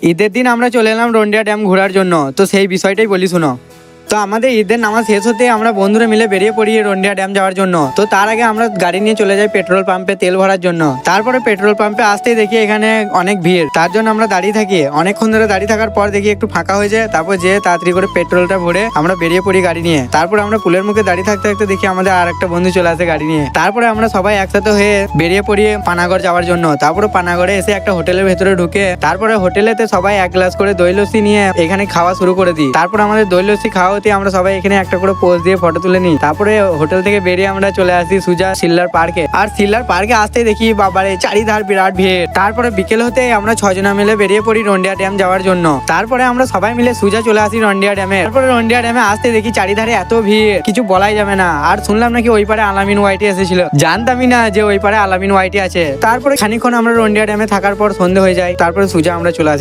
ঈদের দিন আমরা চলে এলাম রন্ডিয়া ড্যাম ঘোরার জন্য। তো সেই বিষয়টাই বলি শুনো। তো আমাদের ঈদের নামাজ শেষ হতে আমরা বন্ধুরা মিলে বেরিয়ে পড়ি রন্ডিয়া ড্যাম যাওয়ার জন্য। তো তার আগে আমরা গাড়ি নিয়ে চলে যাই পেট্রোল পাম্পে তেল ভরার জন্য। তারপরে পেট্রোল পাম্পে আসতেই দেখি এখানে অনেক ভিড়, তার জন্য আমরা দাঁড়িয়ে থাকি। অনেকক্ষণ ধরে দাঁড়িয়ে থাকার পর দেখি একটু ফাঁকা হয়ে যায়, তারপর যে তাড়াতাড়ি করে পেট্রোলটা ভরে আমরা বেরিয়ে পড়ি গাড়ি নিয়ে। তারপর আমরা পুলের মুখে দাঁড়িয়ে থাকতে থাকতে দেখি আমাদের আর একটা বন্ধু চলে আসে গাড়ি নিয়ে। তারপরে আমরা সবাই একসাথে হয়ে বেরিয়ে পড়ি পানাগড় যাওয়ার জন্য। তারপরে পানাগড়ে এসে একটা হোটেলের ভেতরে ঢুকে তারপরে হোটেলেতে সবাই এক গ্লাস করে দই লস্যি নিয়ে এখানে খাওয়া শুরু করে দিই। তারপর আমাদের দই লস্যি খাওয়া হতে আমরা সবাই এখানে একটা করে পোজ দিয়ে ফটো তুলে নিই। তারপরে হোটেল থেকে বেরিয়ে আমরা চলে আসি সুজা সিল্লার পার্কে। আর সিল্লার পার্কে আসতেই দেখি বাবারে চারিধার বিরাট ভিড়। তারপরে বিকেল হতে আমরা 6 জনা মিলে বেরিয়ে পড়ি রন্ডিয়া ড্যাম যাওয়ার জন্য। তারপরে আমরা সবাই মিলে সুজা চলে আসি রন্ডিয়া ড্যামে। তারপরে রন্ডিয়া ড্যামে আসতে দেখি চারিধারে এত ভিড়, কিছু বলাই যাবে না। আর শুনলাম নাকি ওই পারে আলামিন ওয়াইটি এসেছিল, জানতামই না যে ওই পারে আলামিন ওয়াইটি আছে। তারপরে খানিকক্ষণ আমরা রন্ডিয়া ড্যামে থাকার পর সন্ধে হয়ে যায়। তারপরে সুজা আমরা চলে আসি।